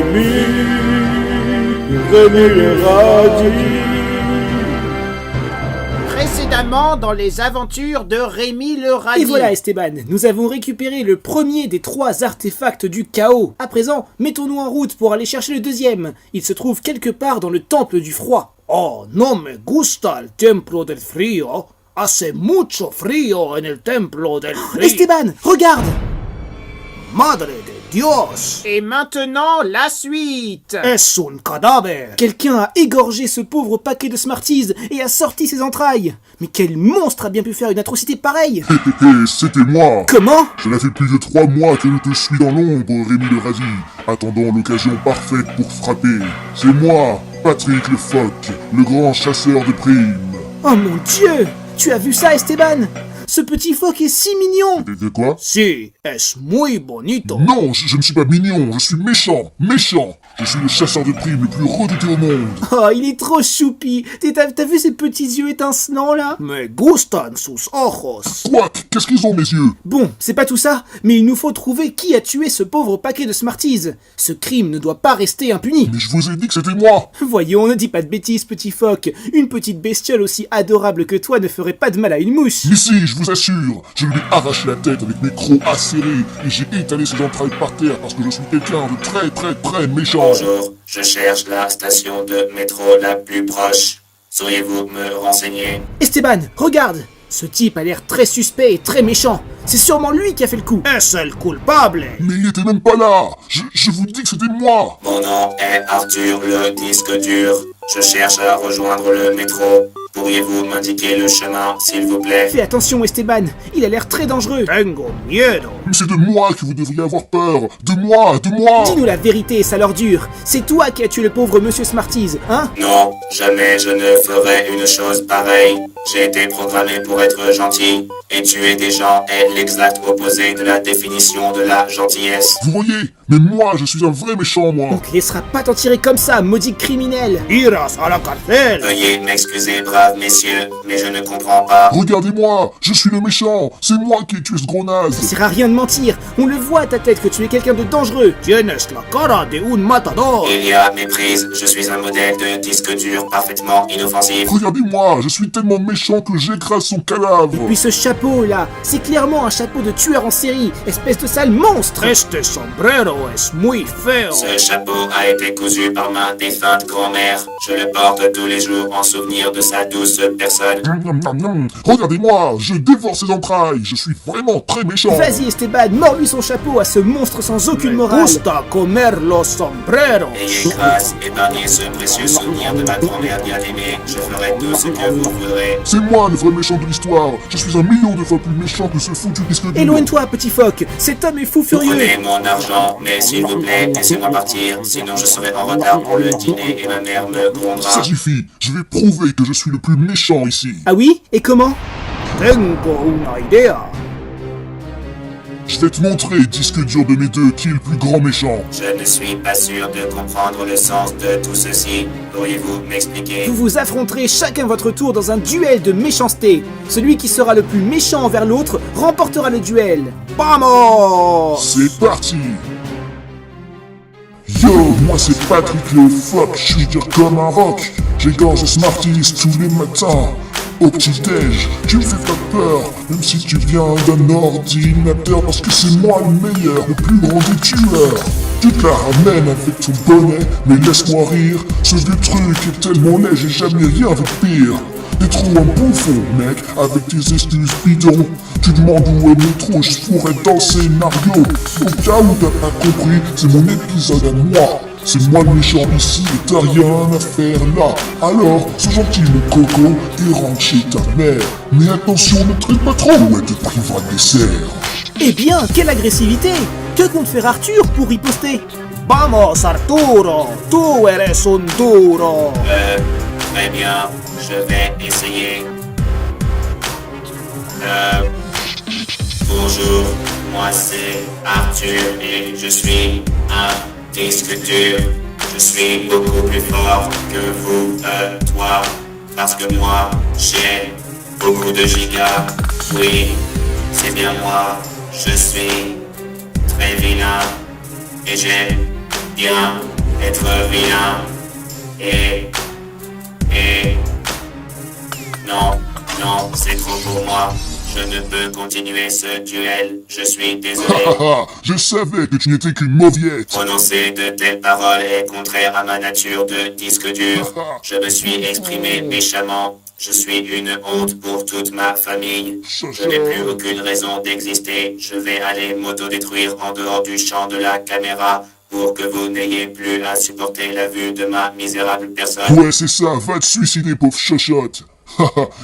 ami, Rémi le radis. Précédemment dans les aventures de Rémi le radis. Et voilà Esteban, nous avons récupéré le premier des 3 artefacts du chaos. À présent, mettons-nous en route pour aller chercher le deuxième. Il se trouve quelque part dans le temple du froid. Oh, no me gusta el templo del frío. Hace mucho frío en el templo del frío. Esteban, regarde! Madre de Dios. Et maintenant, la suite. Es un cadáver. Quelqu'un a égorgé ce pauvre paquet de Smarties et a sorti ses entrailles. Mais quel monstre a bien pu faire une atrocité pareille? C'était moi. Comment? Cela fait plus de 3 mois que je te suis dans l'ombre, Rémi le radis, attendant l'occasion parfaite pour frapper. C'est moi, Patrick le phoque, le grand chasseur de primes. Oh mon Dieu! Tu as vu ça, Esteban? Ce petit phoque est si mignon! De quoi? Si, es muy bonito. Non, je ne suis pas mignon, je suis méchant, méchant. Je suis le chasseur de primes le plus redouté au monde. Oh, il est trop choupi! T'as vu ses petits yeux étincelants, là? Me gustan sus ojos. Quoi? Qu'est-ce qu'ils ont, mes yeux? Bon, c'est pas tout ça, mais il nous faut trouver qui a tué ce pauvre paquet de Smarties. Ce crime ne doit pas rester impuni. Mais je vous ai dit que c'était moi. Voyons, ne dis pas de bêtises, petit phoque. Une petite bestiole aussi adorable que toi ne ferait pas de mal à une mouche. Mais si, je vous assure, je lui ai arraché la tête avec mes crocs acérés et j'ai étalé ses entrailles par terre parce que je suis quelqu'un de très très très méchant. Bonjour, je cherche la station de métro la plus proche. Sauriez-vous me renseigner? Esteban, regarde! Ce type a l'air très suspect et très méchant. C'est sûrement lui qui a fait le coup. Es el culpable. Mais il était même pas là. Je vous dis que c'était moi. Mon nom est Arthur le disque dur. Je cherche à rejoindre le métro. Pourriez-vous m'indiquer le chemin, s'il vous plaît? Fais attention, Esteban. Il a l'air très dangereux. Tengo miedo. Mais c'est de moi que vous devriez avoir peur. De moi, de moi. Dis-nous la vérité, sale ordure. C'est toi qui as tué le pauvre monsieur Smarties, hein? Non, jamais je ne ferai une chose pareille. J'ai été programmé pour être gentil. Et tuer des gens est l'exact opposé de la définition de la gentillesse. Vous voyez? Mais moi, je suis un vrai méchant, moi. On te laissera pas t'en tirer comme ça, maudit criminel. Iras a la cárcel. Veuillez m'excuser, braves messieurs, mais je ne comprends pas. Regardez-moi, je suis le méchant. C'est moi qui ai tué ce gros naze. Ça sert à rien de mentir. On le voit à ta tête que tu es quelqu'un de dangereux. Tienes la cara de un matador. Il y a méprise, je suis un modèle de disque dur parfaitement inoffensif. Regardez-moi, je suis tellement méchant que j'écrase son cadavre. Et puis ce chapeau là, c'est clairement un chapeau de tueur en série, espèce de sale monstre. Este sombrero es muy feo. Ce chapeau a été cousu par ma défunte grand-mère. Je le porte tous les jours en souvenir de sa douce personne. Regardez-moi, je dévore ses entrailles. Je suis vraiment très méchant. Vas-y Esteban, mords-lui son chapeau à ce monstre sans aucune morale. Gusta comer los sombreros. Ayez grâce, épargnez ce précieux souvenir de ma grand-mère bien-aimée. Je ferai tout ce que vous voudrez. C'est moi le vrai méchant de l'histoire. Je suis 1 million de fois plus méchant que ce foutu disque dur. Éloigne-toi, petit phoque, cet homme est fou furieux. Prenez mon argent, mais s'il vous plaît, laissez-moi partir. Sinon je serai en retard pour le dîner et ma mère me grondera. Ça suffit, je vais prouver que je suis le plus méchant ici. Ah oui? Et comment? Tengo una idea. Je vais te montrer, disque dur de mes deux, qui est le plus grand méchant. Je ne suis pas sûr de comprendre le sens de tout ceci. Pourriez-vous m'expliquer? Vous vous affronterez chacun votre tour dans un duel de méchanceté. Celui qui sera le plus méchant envers l'autre remportera le duel. Vamos! C'est parti. Yo, moi c'est Patrick le phoque, je suis dur comme un roc. J'égorge Smarties tous les matins. Au petit-déj, tu me fais pas peur, même si tu viens d'un ordinateur, parce que c'est moi le meilleur, le plus grand des tueurs. Tu te la ramènes avec ton bonnet, mais laisse-moi rire, ce vieux truc est tellement laid, j'ai jamais rien vu de pire. T'es trop un bouffon, mec, avec tes excuses bidons. Tu demandes où est le métro, je pourrais dans le scénario. Au cas où t'as pas compris, c'est mon épisode à moi. C'est moi le méchant ici et t'as rien à faire là. Alors, sois gentil mon coco et rentre chez ta mère. Mais attention, ne traite pas trop ou elle te privera de dessert. Eh bien, quelle agressivité! Que compte faire Arthur pour riposter? Vamos Arturo, tú eres un duro. Très bien, je vais essayer. Bonjour, moi c'est Arthur et je suis un disque dur. Je suis beaucoup plus fort que vous, toi, parce que moi j'ai beaucoup de gigas. Oui, c'est bien moi, je suis très vilain et j'aime bien être rien. Et... Non, non, c'est trop pour moi. Je ne peux continuer ce duel. Je suis désolé. Je savais que tu n'étais qu'une mauviette. Prononcer de telles paroles est contraire à ma nature de disque dur. Je me suis exprimé méchamment. Je suis une honte pour toute ma famille. Je n'ai plus aucune raison d'exister. Je vais aller m'autodétruire en dehors du champ de la caméra pour que vous n'ayez plus à supporter la vue de ma misérable personne. Ouais, c'est ça, va te suicider, pauvre chochotte.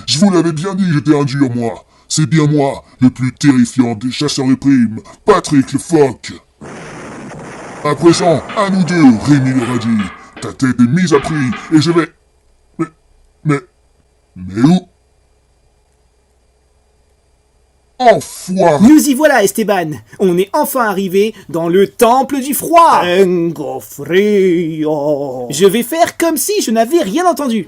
Je vous l'avais bien dit que j'étais un dur, moi. C'est bien moi, le plus terrifiant des chasseurs de primes, Patrick le phoque. À présent, à nous deux, Rémi le radis. Ta tête est mise à prix, et je vais... Mais où? Enfoiré! Nous y voilà, Esteban. On est enfin arrivé dans le temple du froid. Tengo frío. Je vais faire comme si je n'avais rien entendu.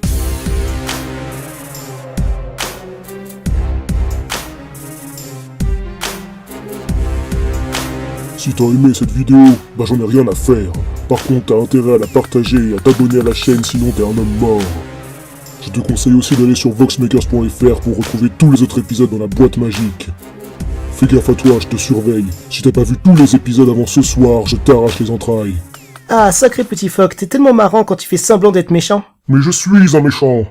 Si t'as aimé cette vidéo, bah j'en ai rien à faire. Par contre, t'as intérêt à la partager et à t'abonner à la chaîne, sinon t'es un homme mort. Je te conseille aussi d'aller sur voxmakers.fr pour retrouver tous les autres épisodes dans la boîte magique. Fais gaffe à toi, je te surveille. Si t'as pas vu tous les épisodes avant ce soir, je t'arrache les entrailles. Ah, sacré petit phoque, t'es tellement marrant quand tu fais semblant d'être méchant. Mais je suis un méchant.